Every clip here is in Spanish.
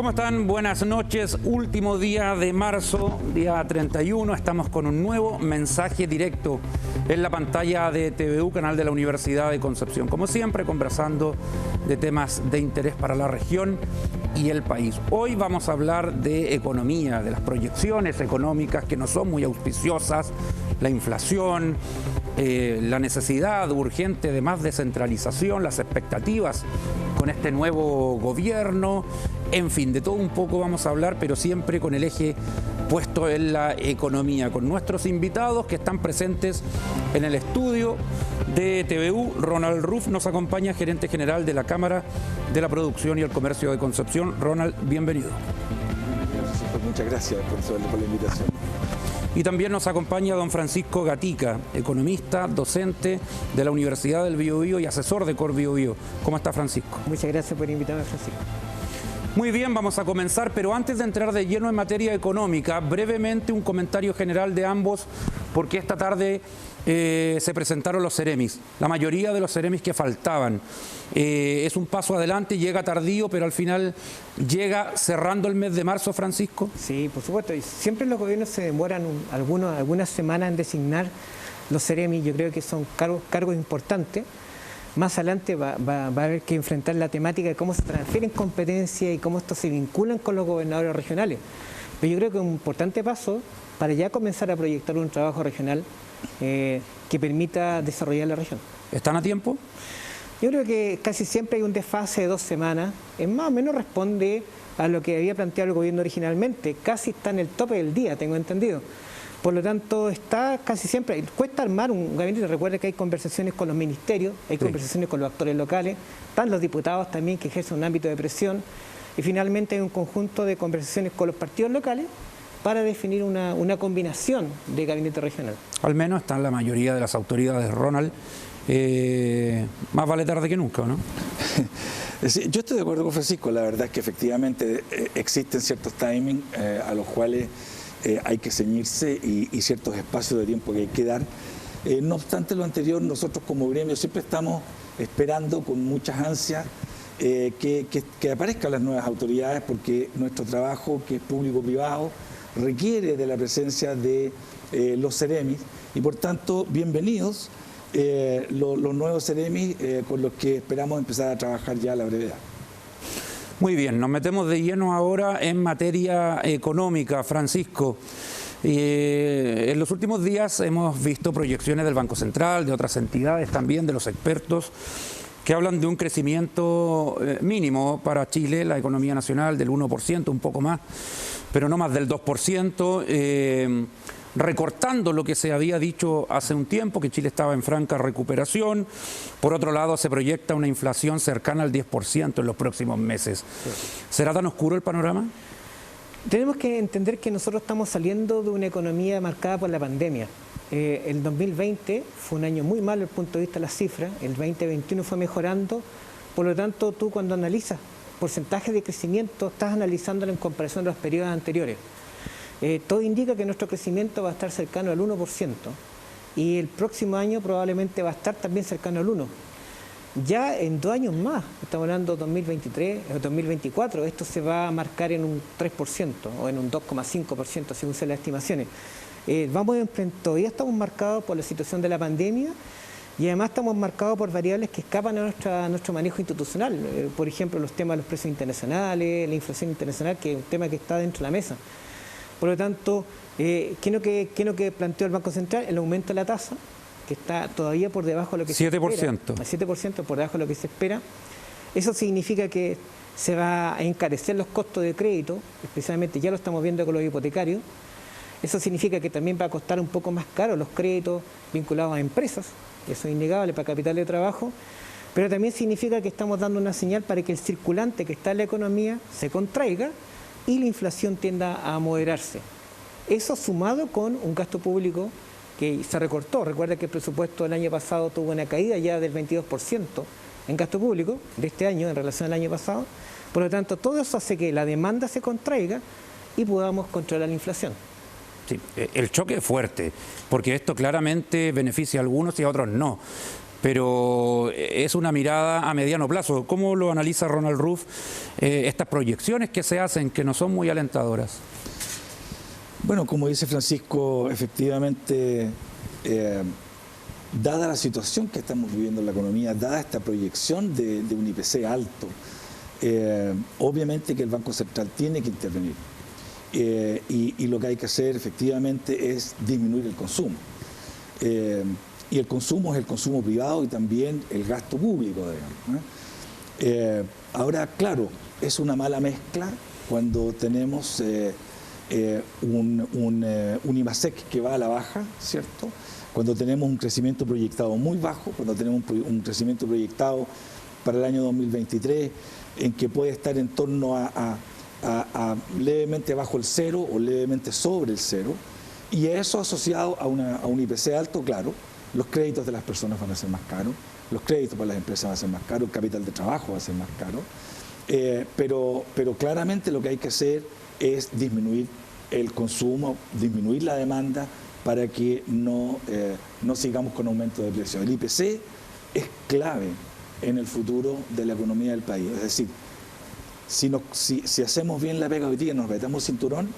¿Cómo están? Buenas noches. Último día de marzo, día 31. Estamos con un nuevo mensaje directo en la pantalla de TVU, canal de la Universidad de Concepción. Como siempre, conversando de temas de interés para la región y el país. Hoy vamos a hablar de economía, de las proyecciones económicas que no son muy auspiciosas, la inflación, la necesidad urgente de más descentralización, las expectativas con este nuevo gobierno. En fin, de todo un poco vamos a hablar, pero siempre con el eje puesto en la economía, con nuestros invitados que están presentes en el estudio de TVU. Ronald Ruff nos acompaña, gerente general de la Cámara de la Producción y el Comercio de Concepción. Ronald, bienvenido. Muchas gracias por la invitación. Y también nos acompaña don Francisco Gatica, economista, docente de la Universidad del Biobío y asesor de Cor Biobío. ¿Cómo está, Francisco? Muchas gracias por invitarme, Francisco. Muy bien, vamos a comenzar, pero antes de entrar de lleno en materia económica, brevemente un comentario general de ambos, porque esta tarde se presentaron los Ceremis, la mayoría de los Ceremis que faltaban. Es un paso adelante, llega tardío, pero al final llega cerrando el mes de marzo, Francisco. Sí, por supuesto, y siempre los gobiernos se demoran algunas semanas en designar los Ceremis. Yo creo que son cargos importantes. Más adelante va a haber que enfrentar la temática de cómo se transfieren competencias y cómo estos se vinculan con los gobernadores regionales. Pero yo creo que es un importante paso para ya comenzar a proyectar un trabajo regional que permita desarrollar la región. ¿Están a tiempo? Yo creo que casi siempre hay un desfase de 2 semanas. Más o menos responde a lo que había planteado el gobierno originalmente. Casi está en el tope del día, tengo entendido. Por lo tanto, está casi siempre. Cuesta armar un gabinete. Recuerda que hay conversaciones con los ministerios, hay conversaciones con los actores locales, están los diputados también que ejercen un ámbito de presión, y finalmente hay un conjunto de conversaciones con los partidos locales para definir una combinación de gabinete regional. Al menos están la mayoría de las autoridades, Ronald. Más vale tarde que nunca, ¿no? Sí, yo estoy de acuerdo con Francisco. La verdad es que efectivamente existen ciertos timings a los cuales hay que ceñirse y ciertos espacios de tiempo que hay que dar. No obstante lo anterior, nosotros como gremio siempre estamos esperando con muchas ansias que aparezcan las nuevas autoridades, porque nuestro trabajo, que es público-privado, requiere de la presencia de los Ceremis, y por tanto, bienvenidos los nuevos Ceremis con los que esperamos empezar a trabajar ya a la brevedad. Muy bien, nos metemos de lleno ahora en materia económica, Francisco. En los últimos días hemos visto proyecciones del Banco Central, de otras entidades también, de los expertos, que hablan de un crecimiento mínimo para Chile, la economía nacional, del 1%, un poco más, pero no más del 2%, recortando lo que se había dicho hace un tiempo, que Chile estaba en franca recuperación. Por otro lado, se proyecta una inflación cercana al 10% en los próximos meses. ¿Será tan oscuro el panorama? Tenemos que entender que nosotros estamos saliendo de una economía marcada por la pandemia. El 2020 fue un año muy malo desde el punto de vista de las cifras, el 2021 fue mejorando, por lo tanto tú cuando analizas porcentajes de crecimiento estás analizándolo en comparación de los periodos anteriores. Todo indica que nuestro crecimiento va a estar cercano al 1% y el próximo año probablemente va a estar también cercano al 1%. Ya en 2 años más, estamos hablando de 2023 o 2024, esto se va a marcar en un 3% o en un 2,5% según sean las estimaciones. Todavía estamos marcados por la situación de la pandemia y además estamos marcados por variables que escapan a nuestro manejo institucional. Por ejemplo, los temas de los precios internacionales, la inflación internacional, que es un tema que está dentro de la mesa. Por lo tanto, ¿qué es lo que planteó el Banco Central? El aumento de la tasa, que está todavía por debajo de lo que 7%. se espera. 7% por debajo de lo que se espera. Eso significa que se va a encarecer los costos de crédito, especialmente ya lo estamos viendo con los hipotecarios. Eso significa que también va a costar un poco más caro los créditos vinculados a empresas, eso es innegable para capital de trabajo, pero también significa que estamos dando una señal para que el circulante que está en la economía se contraiga y la inflación tienda a moderarse. Eso sumado con un gasto público que se recortó. Recuerda que el presupuesto del año pasado tuvo una caída ya del 22% en gasto público de este año en relación al año pasado. Por lo tanto, todo eso hace que la demanda se contraiga y podamos controlar la inflación. Sí, el choque es fuerte, porque esto claramente beneficia a algunos y a otros no. pero es una mirada a mediano plazo. ¿Cómo lo analiza Ronald Ruff estas proyecciones que se hacen, que no son muy alentadoras? Bueno, como dice Francisco, efectivamente, dada la situación que estamos viviendo en la economía, dada esta proyección de un IPC alto, obviamente que el Banco Central tiene que intervenir. Y lo que hay que hacer efectivamente es disminuir el consumo. Y el consumo es el consumo privado y también el gasto público, digamos. Ahora, claro, es una mala mezcla cuando tenemos un IMASEC que va a la baja, ¿cierto? Cuando tenemos un crecimiento proyectado muy bajo, cuando tenemos un crecimiento proyectado para el año 2023 en que puede estar en torno a levemente bajo el cero o levemente sobre el cero, y eso asociado a un IPC alto, claro, los créditos de las personas van a ser más caros, los créditos para las empresas van a ser más caros, el capital de trabajo va a ser más caro, pero claramente lo que hay que hacer es disminuir el consumo, disminuir la demanda para que no sigamos con aumento de precios. El IPC es clave en el futuro de la economía del país, es decir, si hacemos bien la pega hoy día, nos apretamos el cinturón,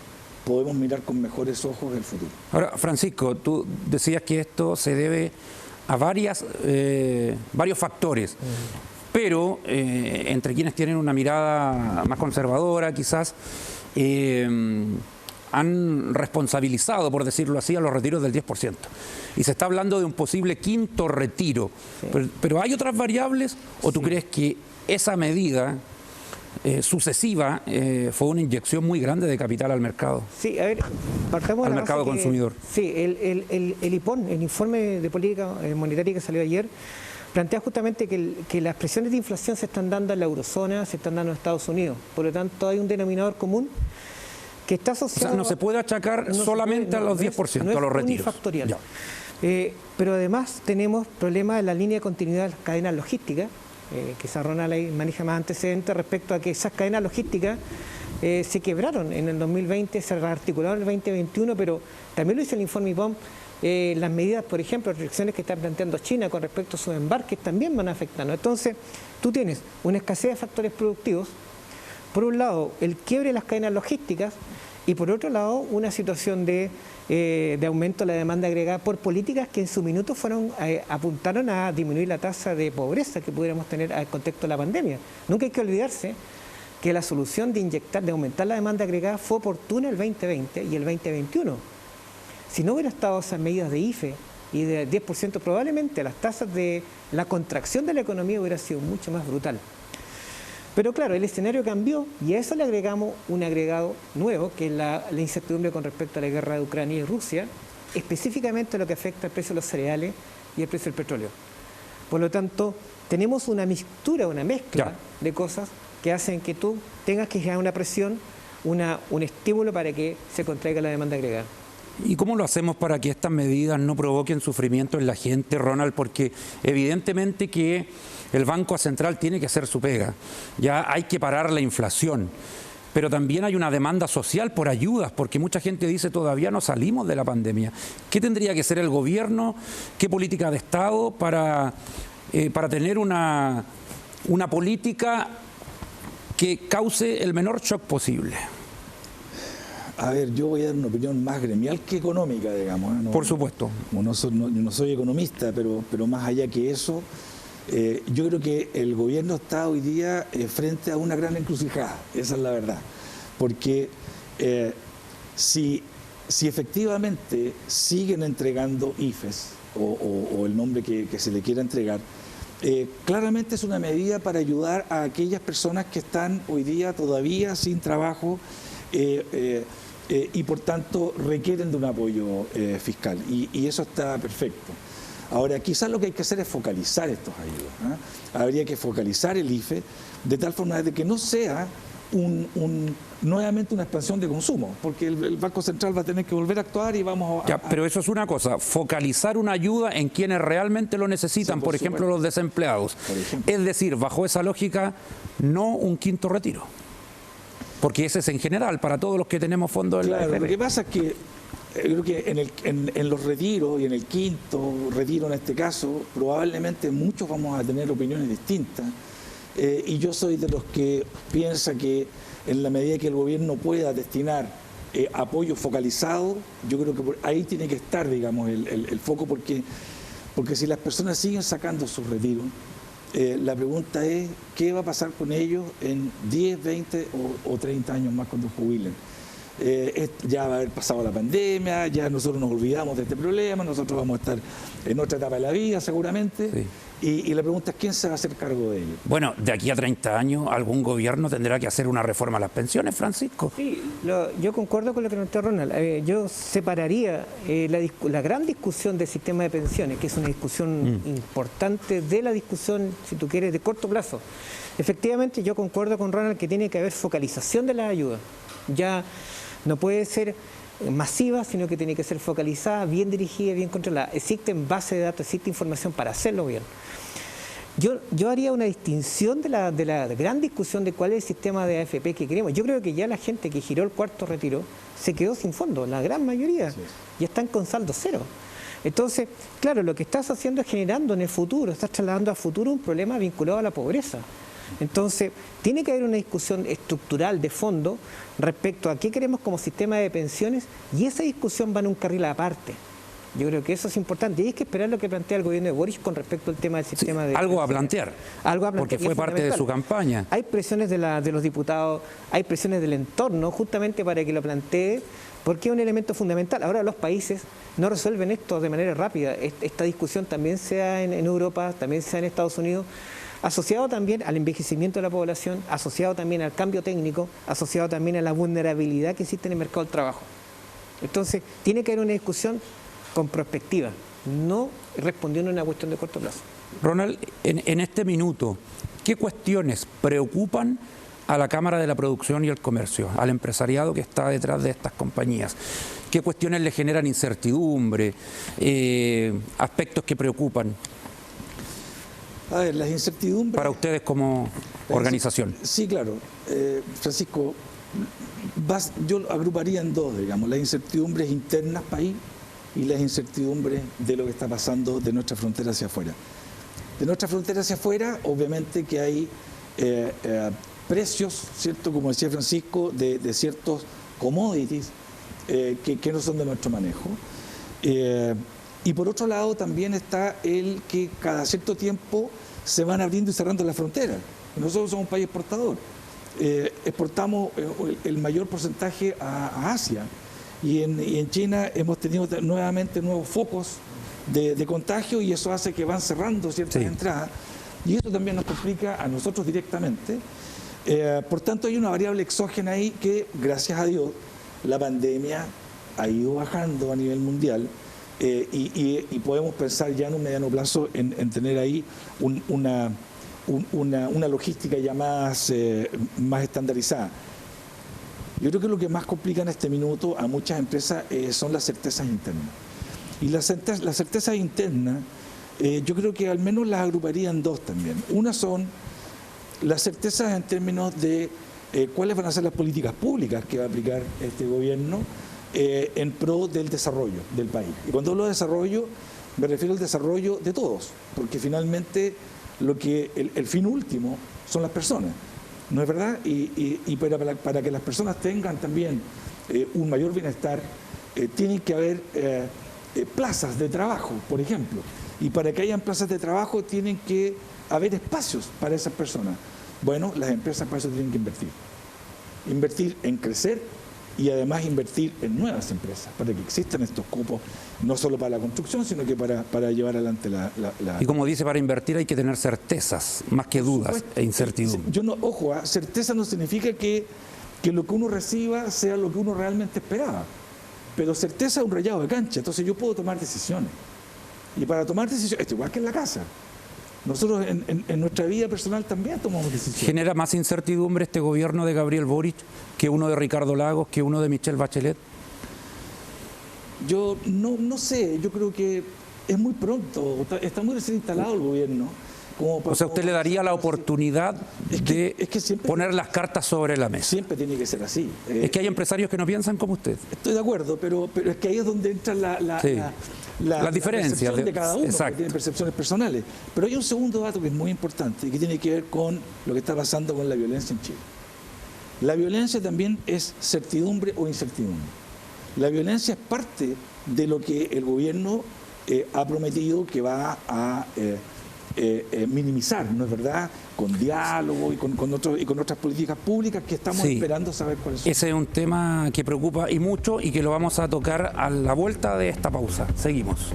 podemos mirar con mejores ojos el futuro. Ahora, Francisco, tú decías que esto se debe a varios factores, pero entre quienes tienen una mirada más conservadora, quizás, han responsabilizado, por decirlo así, a los retiros del 10%. Y se está hablando de un posible quinto retiro. Sí. Pero ¿hay otras variables o tú crees que esa medida sucesiva fue una inyección muy grande de capital al mercado? Sí, a ver, partamos al mercado consumidor. Sí, el IPON, el informe de política monetaria que salió ayer, plantea justamente que las presiones de inflación se están dando en la eurozona, se están dando en Estados Unidos. Por lo tanto, hay un denominador común que está asociado... O sea, no se puede achacar solamente a los 10%, a los retiros. Unifactorial. Pero además tenemos problemas en la línea de continuidad de las cadenas logísticas. Quizá Ronald ahí maneja más antecedentes respecto a que esas cadenas logísticas se quebraron en el 2020, se rearticularon en el 2021, pero también lo dice el informe IPOM, las medidas, por ejemplo, las restricciones que está planteando China con respecto a sus embarques también van a afectarnos. Entonces, tú tienes una escasez de factores productivos, por un lado, el quiebre de las cadenas logísticas, y por otro lado, una situación de aumento de la demanda agregada por políticas que en su minuto apuntaron a disminuir la tasa de pobreza que pudiéramos tener al contexto de la pandemia. Nunca hay que olvidarse que la solución de aumentar la demanda agregada fue oportuna el 2020 y el 2021. Si no hubiera estado esas medidas de IFE y de 10%, probablemente las tasas de la contracción de la economía hubiera sido mucho más brutal. Pero claro, el escenario cambió y a eso le agregamos un agregado nuevo, que es la incertidumbre con respecto a la guerra de Ucrania y Rusia, específicamente lo que afecta al precio de los cereales y el precio del petróleo. Por lo tanto, tenemos una mixtura, una mezcla de cosas que hacen que tú tengas que generar una presión, un estímulo para que se contraiga la demanda agregada. ¿Y cómo lo hacemos para que estas medidas no provoquen sufrimiento en la gente, Ronald? Porque evidentemente que el Banco Central tiene que hacer su pega. Ya hay que parar la inflación. Pero también hay una demanda social por ayudas, porque mucha gente dice todavía no salimos de la pandemia. ¿Qué tendría que hacer el gobierno? ¿Qué política de Estado para tener una política que cause el menor shock posible? A ver, yo voy a dar una opinión más gremial que económica, digamos. No, por supuesto. No soy economista, pero más allá que eso, yo creo que el gobierno está hoy día frente a una gran encrucijada, esa es la verdad. Porque si efectivamente siguen entregando IFES, o el nombre que se le quiera entregar, claramente es una medida para ayudar a aquellas personas que están hoy día todavía sin trabajo, y por tanto requieren de un apoyo fiscal, y eso está perfecto. Ahora, quizás lo que hay que hacer es focalizar estas ayudas, ¿eh? Habría que focalizar el IFE de tal forma de que no sea nuevamente una expansión de consumo, porque el Banco Central va a tener que volver a actuar y vamos a... Pero eso es una cosa, focalizar una ayuda en quienes realmente lo necesitan, sí, por ejemplo los desempleados. Es decir, bajo esa lógica, no un quinto retiro. Porque ese es en general, para todos los que tenemos fondos en la AFP. Lo que pasa es que creo que en los retiros y en el quinto retiro en este caso, probablemente muchos vamos a tener opiniones distintas. Y yo soy de los que piensa que en la medida que el gobierno pueda destinar apoyo focalizado, yo creo que ahí tiene que estar, digamos, el foco, porque si las personas siguen sacando sus retiros, la pregunta es, ¿qué va a pasar con ellos en 10, 20 o 30 años más cuando jubilen? Ya va a haber pasado la pandemia, ya nosotros nos olvidamos de este problema, nosotros vamos a estar en otra etapa de la vida seguramente, sí. Y la pregunta es, ¿quién se va a hacer cargo de ello? Bueno, de aquí a 30 años algún gobierno tendrá que hacer una reforma a las pensiones, Francisco. Sí, yo concuerdo con lo que planteó Ronald. Yo separaría la gran discusión del sistema de pensiones, que es una discusión importante de la discusión, si tú quieres, de corto plazo. Efectivamente, yo concuerdo con Ronald que tiene que haber focalización de las ayudas. Ya no puede ser masiva, sino que tiene que ser focalizada, bien dirigida, bien controlada. Existen bases de datos, existe información para hacerlo bien. Yo haría una distinción de la gran discusión de cuál es el sistema de AFP que queremos. Yo creo que ya la gente que giró el cuarto retiro se quedó sin fondo, la gran mayoría, ya están con saldo cero. Entonces, claro, lo que estás haciendo es generando en el futuro, estás trasladando a futuro un problema vinculado a la pobreza. Entonces, tiene que haber una discusión estructural de fondo respecto a qué queremos como sistema de pensiones, y esa discusión va en un carril aparte. Yo creo que eso es importante y hay que esperar lo que plantea el gobierno de Boric con respecto al tema del sistema de algo pensiones. A plantear, porque fue parte de su campaña. Hay presiones de los diputados, hay presiones del entorno justamente para que lo plantee, porque es un elemento fundamental. Ahora los países no resuelven esto de manera rápida. Esta discusión también se da en Europa, también se da en Estados Unidos, asociado también al envejecimiento de la población, asociado también al cambio técnico, asociado también a la vulnerabilidad que existe en el mercado del trabajo. Entonces, tiene que haber una discusión con perspectiva, no respondiendo a una cuestión de corto plazo. Ronald, en este minuto, ¿qué cuestiones preocupan a la Cámara de la Producción y el Comercio, al empresariado que está detrás de estas compañías? ¿Qué cuestiones le generan incertidumbre, aspectos que preocupan? A ver, las incertidumbres... Para ustedes como organización. Sí, claro. Francisco, yo agruparía en dos, digamos, las incertidumbres internas país y las incertidumbres de lo que está pasando de nuestra frontera hacia afuera. De nuestra frontera hacia afuera, obviamente que hay precios, ¿cierto? Como decía Francisco, de ciertos commodities que no son de nuestro manejo. Y por otro lado también está el que cada cierto tiempo se van abriendo y cerrando las fronteras. Nosotros somos un país exportador. Exportamos el mayor porcentaje a Asia. Y en China hemos tenido nuevamente nuevos focos de contagio y eso hace que van cerrando ciertas entradas. Y eso también nos complica a nosotros directamente. Por tanto, hay una variable exógena ahí que, gracias a Dios, la pandemia ha ido bajando a nivel mundial. Y podemos pensar ya en un mediano plazo en tener ahí una logística ya más estandarizada. Yo creo que lo que más complica en este minuto a muchas empresas son las certezas internas. Y las certezas internas, yo creo que al menos las agruparía en dos también. Una son las certezas en términos de cuáles van a ser las políticas públicas que va a aplicar este gobierno en pro del desarrollo del país. Y cuando hablo de desarrollo, me refiero al desarrollo de todos, porque finalmente el fin último son las personas, ¿no es verdad? Y para que las personas tengan también un mayor bienestar, tienen que haber plazas de trabajo, por ejemplo. Y para que hayan plazas de trabajo tienen que haber espacios para esas personas. Bueno, las empresas para eso tienen que invertir. Invertir en crecer y además invertir en nuevas empresas, para que existan estos cupos, no solo para la construcción, sino que para llevar adelante la... Y como dice, para invertir hay que tener certezas, más que dudas e incertidumbre. Ojo, certeza no significa que lo que uno reciba sea lo que uno realmente esperaba, pero certeza es un rayado de cancha, entonces yo puedo tomar decisiones. Y para tomar decisiones, esto igual que en la casa. Nosotros en nuestra vida personal también tomamos decisiones. ¿Genera más incertidumbre este gobierno de Gabriel Boric que uno de Ricardo Lagos, que uno de Michelle Bachelet? Yo no sé, yo creo que es muy pronto, está muy recién instalado el gobierno como para... O sea, usted le daría la oportunidad de poner las cartas sobre la mesa. Siempre tiene que ser así. Es que hay empresarios que no piensan como usted. Estoy de acuerdo, pero es que ahí es donde entran las diferencias de cada uno, que tiene percepciones personales. Pero hay un segundo dato que es muy importante y que tiene que ver con lo que está pasando con la violencia en Chile. La violencia también es certidumbre o incertidumbre. La violencia es parte de lo que el gobierno ha prometido que va a minimizar, ¿no es verdad?, con diálogo y con otras políticas públicas que estamos esperando saber cuáles son. Ese es un tema que preocupa y mucho y que lo vamos a tocar a la vuelta de esta pausa. Seguimos.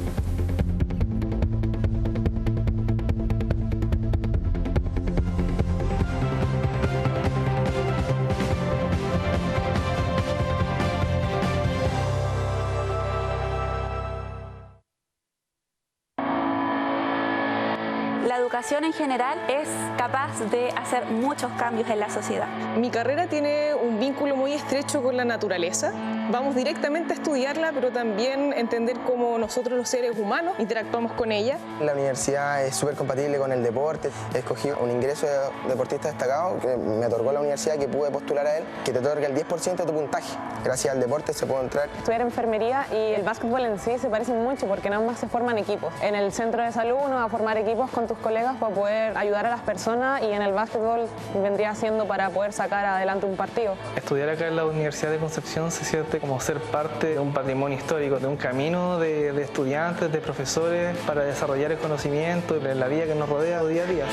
La educación en general es capaz de hacer muchos cambios en la sociedad. Mi carrera tiene un vínculo muy estrecho con la naturaleza. Vamos directamente a estudiarla, pero también entender cómo nosotros los seres humanos interactuamos con ella. La universidad es súper compatible con el deporte. Escogí un ingreso de deportista destacado que me otorgó la universidad, que pude postular a él, que te otorga el 10% de tu puntaje. Gracias al deporte se puede entrar. Estudiar enfermería y el básquetbol en sí se parecen mucho porque en ambas se forman equipos. En el centro de salud uno va a formar equipos con tus colegas para poder ayudar a las personas, y en el básquetbol vendría siendo para poder sacar adelante un partido. Estudiar acá en la Universidad de Concepción se siente como ser parte de un patrimonio histórico, de un camino de estudiantes, de profesores para desarrollar el conocimiento en la vida que nos rodea día a día.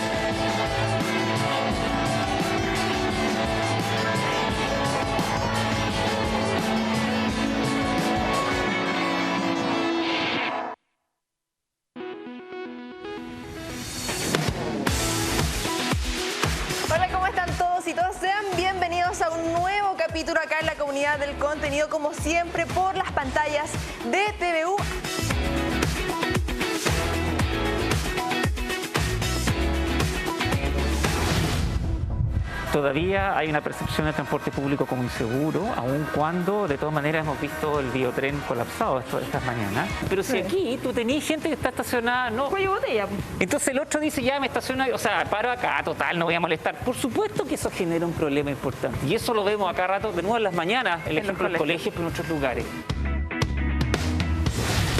A un nuevo capítulo acá en la Comunidad del Contenido, como siempre por las pantallas de TVU. Todavía hay una percepción del transporte público como inseguro, aun cuando de todas maneras hemos visto el biotren colapsado estas mañanas. Pero si aquí tú tenés gente que está estacionada, no. Cuello botella. Entonces el otro dice, ya me estaciono, o sea, paro acá, total, no voy a molestar. Por supuesto que eso genera un problema importante. Y eso lo vemos acá rato, de nuevo en las mañanas, el ejemplo en los colegios, pero en otros lugares.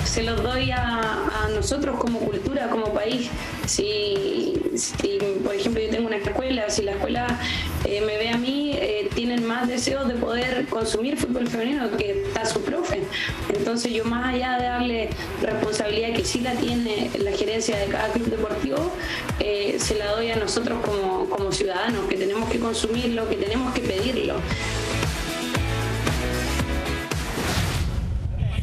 Se los doy a nosotros como cultura, como país. Si, por ejemplo, yo tengo una escuela, si la escuela me ve a mí, tienen más deseos de poder consumir fútbol femenino que está su profe. Entonces yo, más allá de darle responsabilidad que sí la tiene la gerencia de cada club deportivo, se la doy a nosotros como ciudadanos, que tenemos que consumirlo, que tenemos que pedirlo.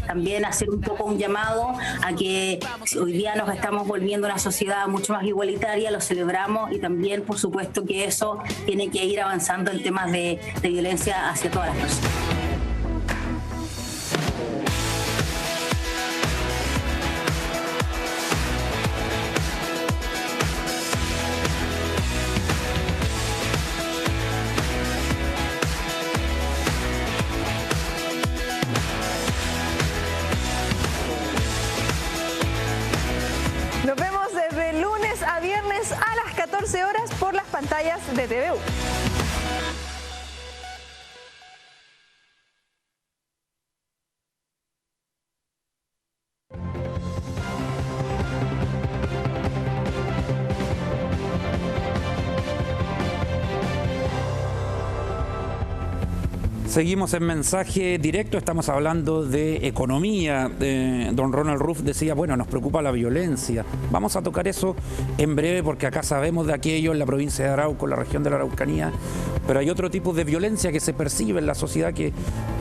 También hacer un poco un llamado a que hoy día nos estamos volviendo una sociedad mucho más igualitaria, lo celebramos, y también por supuesto que eso tiene que ir avanzando en temas de violencia hacia todas las personas. Nos vemos desde lunes a viernes a las 14 horas por las pantallas de TVU. Seguimos en mensaje directo, estamos hablando de economía. Don Ronald Ruff decía, bueno, nos preocupa la violencia. Vamos a tocar eso en breve porque acá sabemos de aquello en la provincia de Arauco, en la región de la Araucanía, pero hay otro tipo de violencia que se percibe en la sociedad que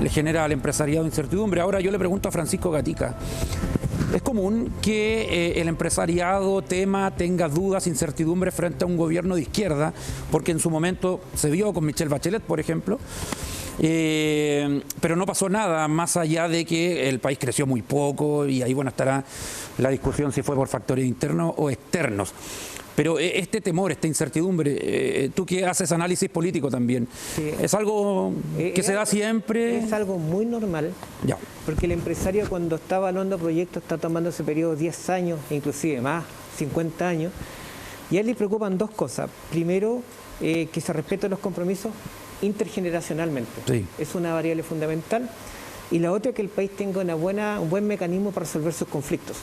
le genera al empresariado incertidumbre. Ahora yo le pregunto a Francisco Gatica, ¿es común que el empresariado tenga dudas, incertidumbres frente a un gobierno de izquierda? Porque en su momento se vio con Michelle Bachelet, por ejemplo, pero no pasó nada más allá de que el país creció muy poco, y ahí bueno estará la discusión si fue por factores internos o externos. Pero este temor, esta incertidumbre, tú que haces análisis político también, sí, ¿es algo que se da siempre? Es algo muy normal, ya, porque el empresario cuando está evaluando proyectos está tomando ese periodo 10 años, inclusive más, 50 años, Y a él le preocupan dos cosas. Primero, que se respeten los compromisos intergeneracionalmente. Sí. Es una variable fundamental. Y la otra es que el país tenga un buen mecanismo para resolver sus conflictos.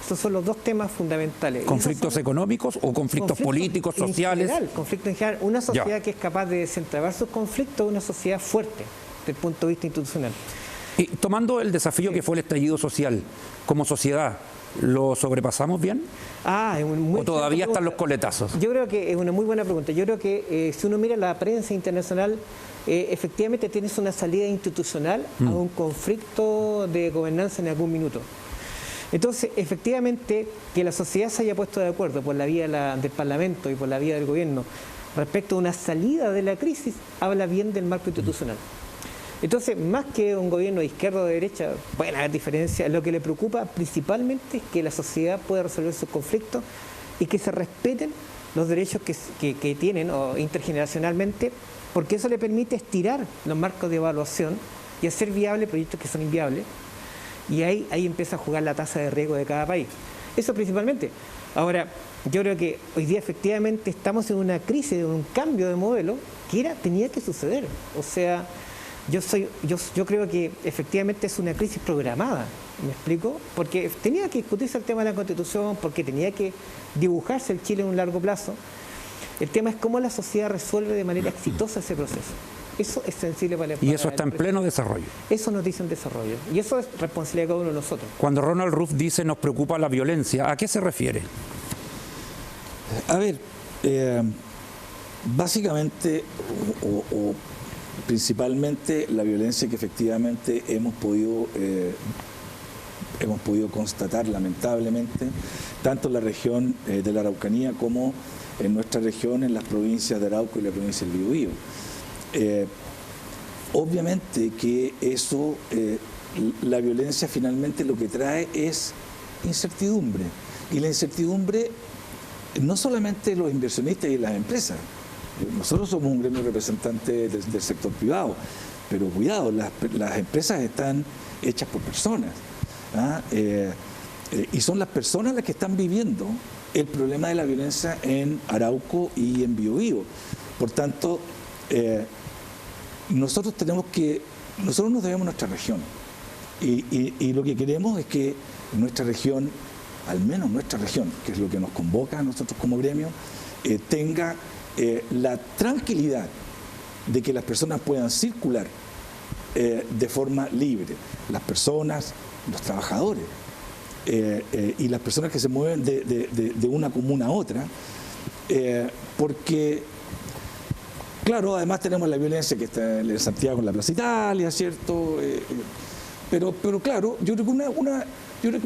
Estos son los dos temas fundamentales. ¿Conflictos económicos o conflictos políticos, sociales? Conflictos en general. Una sociedad que es capaz de desentrabar sus conflictos es una sociedad fuerte desde el punto de vista institucional. Y tomando el desafío que fue el estallido social, como sociedad, ¿lo sobrepasamos bien? ¿O todavía están los coletazos? Yo creo que es una muy buena pregunta. Yo creo que si uno mira la prensa internacional, efectivamente tienes una salida institucional a un conflicto de gobernanza en algún minuto. Entonces, efectivamente, que la sociedad se haya puesto de acuerdo por la vía del Parlamento y por la vía del gobierno respecto a una salida de la crisis, habla bien del marco institucional. Entonces, más que un gobierno de izquierda o de derecha, pueden haber diferencias, lo que le preocupa principalmente es que la sociedad pueda resolver sus conflictos y que se respeten los derechos que tienen o intergeneracionalmente, porque eso le permite estirar los marcos de evaluación y hacer viables proyectos que son inviables. Y ahí empieza a jugar la tasa de riesgo de cada país. Eso principalmente. Ahora, yo creo que hoy día efectivamente estamos en una crisis, en un cambio de modelo que tenía que suceder. O sea, yo creo que efectivamente es una crisis programada, ¿me explico? Porque tenía que discutirse el tema de la Constitución, porque tenía que dibujarse el Chile en un largo plazo. El tema es cómo la sociedad resuelve de manera exitosa ese proceso. Eso es sensible para y eso está en pleno desarrollo. Eso nos dice en desarrollo. Y eso es responsabilidad de cada uno de nosotros. Cuando Ronald Ruff dice nos preocupa la violencia, ¿a qué se refiere? A ver, básicamente o principalmente la violencia que efectivamente hemos podido constatar lamentablemente, tanto en la región de la Araucanía como en nuestra región, en las provincias de Arauco y la provincia del Biobío. Obviamente que eso, la violencia finalmente lo que trae es incertidumbre. Y la incertidumbre no solamente los inversionistas y las empresas. Nosotros somos un gremio representante del sector privado, pero cuidado, las empresas están hechas por personas. Y son las personas las que están viviendo el problema de la violencia en Arauco y en Biobío. Por tanto, nosotros nos debemos a nuestra región y lo que queremos es que nuestra región, al menos nuestra región, que es lo que nos convoca a nosotros como gremio, tenga la tranquilidad de que las personas puedan circular de forma libre, las personas, los trabajadores y las personas que se mueven de una comuna a otra, porque claro, además tenemos la violencia que está en Santiago, en la Plaza Italia, ¿cierto? Pero claro, yo creo que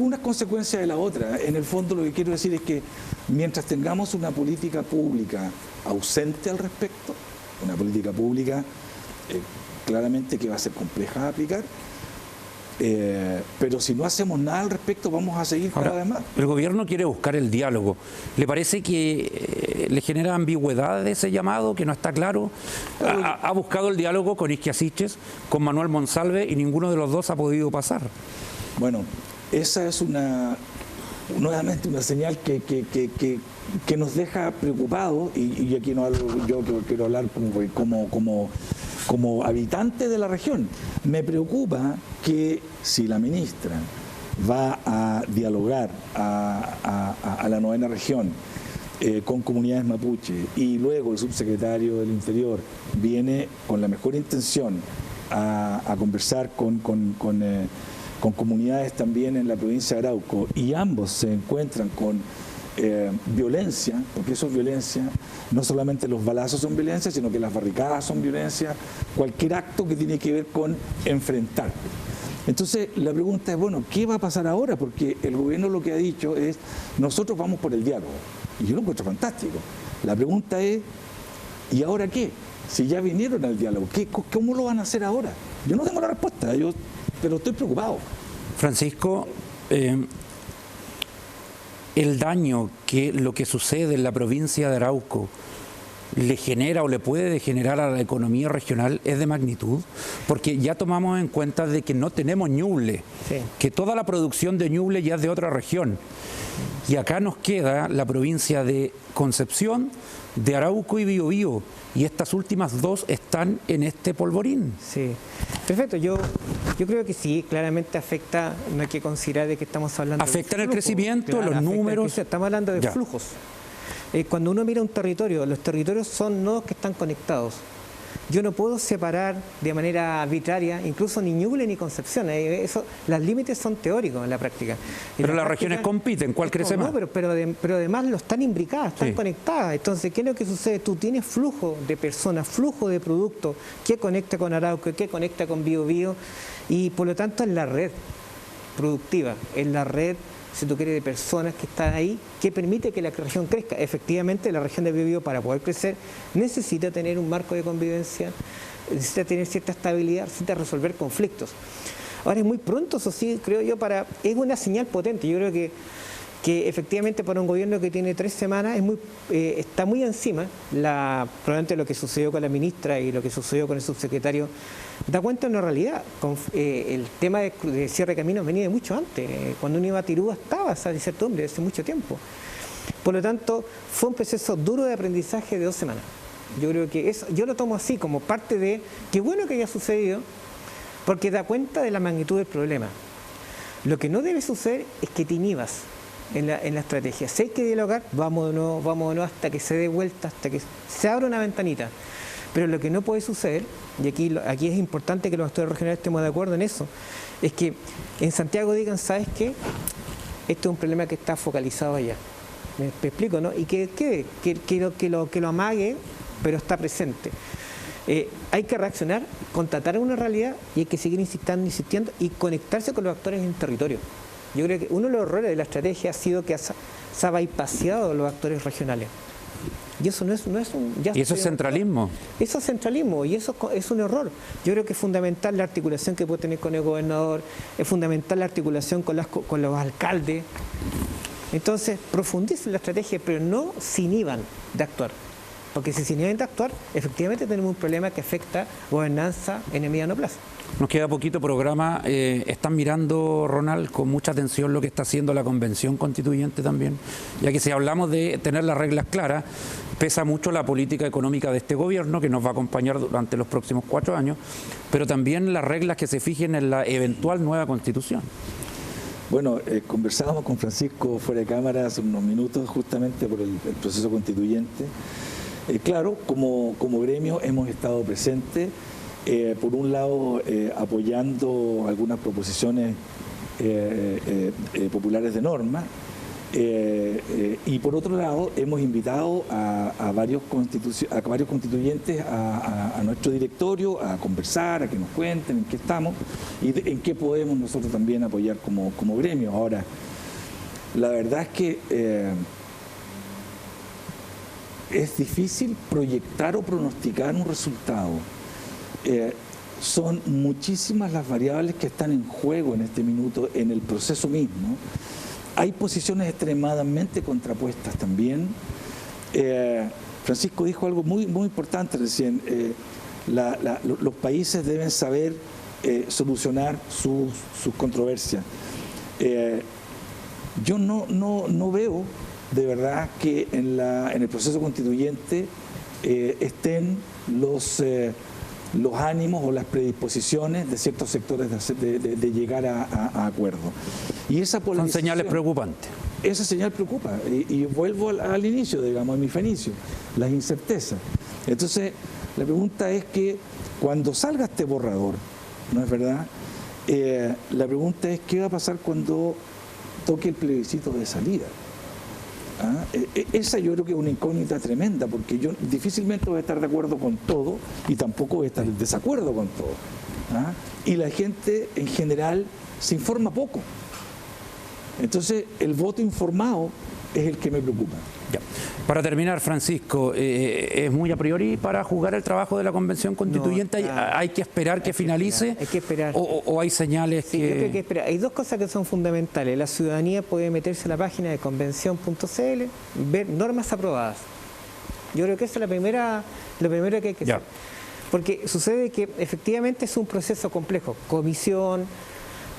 una es consecuencia de la otra. En el fondo lo que quiero decir es que mientras tengamos una política pública ausente al respecto, una política pública claramente que va a ser compleja de aplicar, pero si no hacemos nada al respecto vamos a seguir cada vez más. El gobierno quiere buscar el diálogo. ¿Le parece que le genera ambigüedad ese llamado, que no está claro? Ha buscado el diálogo con Isquia Siches, con Manuel Monsalve, y ninguno de los dos ha podido pasar. Bueno, esa es nuevamente una señal que nos deja preocupados, y aquí no hablo yo, que quiero hablar como habitante de la región. Me preocupa que si la ministra va a dialogar a la 9ª región con comunidades mapuche y luego el subsecretario del Interior viene con la mejor intención a conversar con comunidades también en la provincia de Arauco, y ambos se encuentran con violencia, porque eso es violencia, no solamente los balazos son violencia, sino que las barricadas son violencia, cualquier acto que tiene que ver con enfrentar. Entonces la pregunta es, bueno, ¿qué va a pasar ahora? Porque el gobierno lo que ha dicho es, nosotros vamos por el diálogo, y yo lo encuentro fantástico. La pregunta es, ¿y ahora qué? Si ya vinieron al diálogo, ¿cómo lo van a hacer ahora? Yo no tengo la respuesta, pero estoy preocupado. Francisco, el daño lo que sucede en la provincia de Arauco le genera o le puede degenerar a la economía regional es de magnitud, porque ya tomamos en cuenta de que no tenemos Ñuble, que toda la producción de Ñuble ya es de otra región. Y acá nos queda la provincia de Concepción, de Arauco y Biobío, y estas últimas dos están en este polvorín. Sí, perfecto. Yo creo que sí, claramente afecta, no hay que considerar de que estamos hablando afecta de en el crecimiento, claro, los números. Estamos hablando de flujos. Cuando uno mira un territorio, los territorios son nodos que están conectados. Yo no puedo separar de manera arbitraria, incluso ni Ñuble ni Concepción. Los límites son teóricos en la práctica. Pero las regiones compiten, ¿cuál crece más? No, pero además no están imbricadas, están conectadas. Entonces, ¿qué es lo que sucede? Tú tienes flujo de personas, flujo de productos que conecta con Arauco, que conecta con Biobío, y por lo tanto en la red productiva, en la red, si tú quieres, de personas que están ahí, que permite que la región crezca. Efectivamente, la región de Biobío, para poder crecer, necesita tener un marco de convivencia, necesita tener cierta estabilidad, necesita resolver conflictos. Ahora es muy pronto, eso sí, creo yo, es una señal potente. Yo creo que efectivamente para un gobierno que tiene 3 semanas está muy encima. Probablemente lo que sucedió con la ministra y lo que sucedió con el subsecretario da cuenta de una realidad. El tema de cierre de caminos venía de mucho antes. Cuando uno iba a Tirúa estaba esa incertidumbre hace mucho tiempo. Por lo tanto, fue un proceso duro de aprendizaje de 2 semanas. Yo creo que yo lo tomo así, como parte de qué bueno que haya sucedido, porque da cuenta de la magnitud del problema. Lo que no debe suceder es que te inhibas en la estrategia. Si hay que dialogar, vámonos hasta que se dé vuelta, hasta que se abra una ventanita. Pero lo que no puede suceder, y aquí es importante que los actores regionales estemos de acuerdo en eso, es que en Santiago digan, ¿sabes qué? Esto es un problema que está focalizado allá. ¿Me explico, no? Y que lo amague, pero está presente. Hay que reaccionar, constatar una realidad, y hay que seguir insistiendo y conectarse con los actores en el territorio. Yo creo que uno de los errores de la estrategia ha sido que se ha bypaseado a los actores regionales. Y eso no es un... ¿Y eso es centralismo? Eso es centralismo, y eso es un error. Yo creo que es fundamental la articulación que puede tener con el gobernador, es fundamental la articulación con los alcaldes. Entonces, profundicen la estrategia, pero no se inhiban de actuar. Porque si se inhiben de actuar, efectivamente tenemos un problema que afecta gobernanza en el mediano plazo. Nos queda poquito programa. ¿Están mirando, Ronald, con mucha atención lo que está haciendo la Convención Constituyente también? Ya que si hablamos de tener las reglas claras, pesa mucho la política económica de este gobierno, que nos va a acompañar durante los próximos 4 años, pero también las reglas que se fijen en la eventual nueva Constitución. Bueno, conversábamos con Francisco fuera de cámara hace unos minutos justamente por el proceso constituyente. Claro, como gremio hemos estado presentes. Por un lado, apoyando algunas proposiciones populares de norma, y por otro lado, hemos invitado a varios constituyentes a nuestro directorio a conversar, a que nos cuenten en qué estamos y en qué podemos nosotros también apoyar como gremio. Ahora, la verdad es que es difícil proyectar o pronosticar un resultado. Son muchísimas las variables que están en juego en este minuto en el proceso mismo. Hay posiciones extremadamente contrapuestas también. Francisco dijo algo muy importante recién. Los países deben saber solucionar sus controversias. Yo no veo de verdad que en el proceso constituyente estén los ánimos o las predisposiciones de ciertos sectores de llegar a acuerdos. Y esa son señales preocupantes. Esa señal preocupa. Y vuelvo al inicio, digamos, a mi fenicio, las incertezas. Entonces, la pregunta es que cuando salga este borrador, ¿no es verdad? La pregunta es qué va a pasar cuando toque el plebiscito de salida. Esa yo creo que es una incógnita tremenda, porque yo difícilmente voy a estar de acuerdo con todo y tampoco voy a estar en desacuerdo con todo. Y la gente en general se informa poco. Entonces el voto informado es el que me preocupa. Ya. Para terminar, Francisco, ¿es muy a priori para juzgar el trabajo de la Convención Constituyente? No, ¿hay que esperar que finalice? Hay que esperar. ¿O hay señales sí, que...? Hay que esperar. Hay dos cosas que son fundamentales. La ciudadanía puede meterse a la página de convención.cl, ver normas aprobadas. Yo creo que eso es lo primero que hay que hacer. Porque sucede que efectivamente es un proceso complejo. Comisión,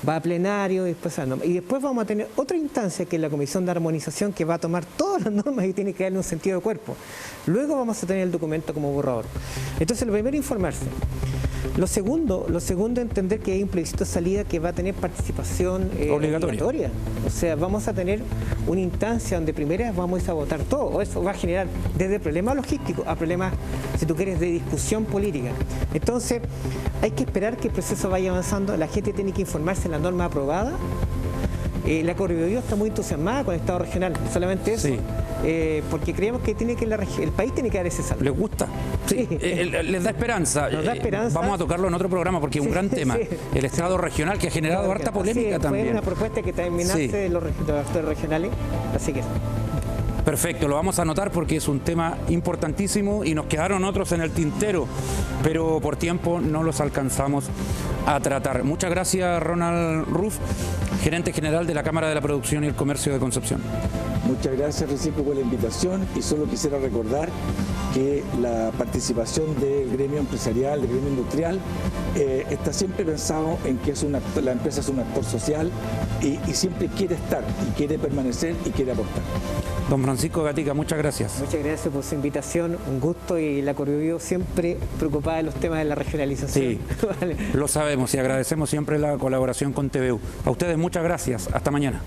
va a plenario, y después vamos a tener otra instancia que es la Comisión de Armonización, que va a tomar todas las normas y tiene que darle un sentido de cuerpo. Luego vamos a tener el documento como borrador. Entonces, lo primero, informarse. Lo segundo, entender que hay un plebiscito de salida que va a tener participación obligatoria. O sea, vamos a tener una instancia donde primero vamos a votar todo. Eso va a generar desde problemas logísticos a problemas, si tú quieres, de discusión política. Entonces, hay que esperar que el proceso vaya avanzando. La gente tiene que informarse en la norma aprobada. La Correduría está muy entusiasmada con el Estado regional, solamente eso. Sí. Porque creemos que el país tiene que dar ese salto. ¿Les gusta? Sí. Les da esperanza. Nos da esperanza. Vamos a tocarlo en otro programa porque es un gran tema. El Estado regional, que ha generado harta polémica también. Fue una propuesta que también nace de los actores regionales, así que... Perfecto, lo vamos a anotar porque es un tema importantísimo y nos quedaron otros en el tintero, pero por tiempo no los alcanzamos a tratar. Muchas gracias, Ronald Ruff, gerente general de la Cámara de la Producción y el Comercio de Concepción. Muchas gracias, Francisco, por la invitación, y solo quisiera recordar que la participación del gremio empresarial, del gremio industrial, está siempre pensado en que la empresa es un actor social y siempre quiere estar, y quiere permanecer y quiere aportar. Don Francisco Gatica, muchas gracias. Muchas gracias por su invitación, un gusto, y la Correduría siempre preocupada de los temas de la regionalización. Sí, vale. Lo sabemos y agradecemos siempre la colaboración con TVU. A ustedes muchas gracias, hasta mañana.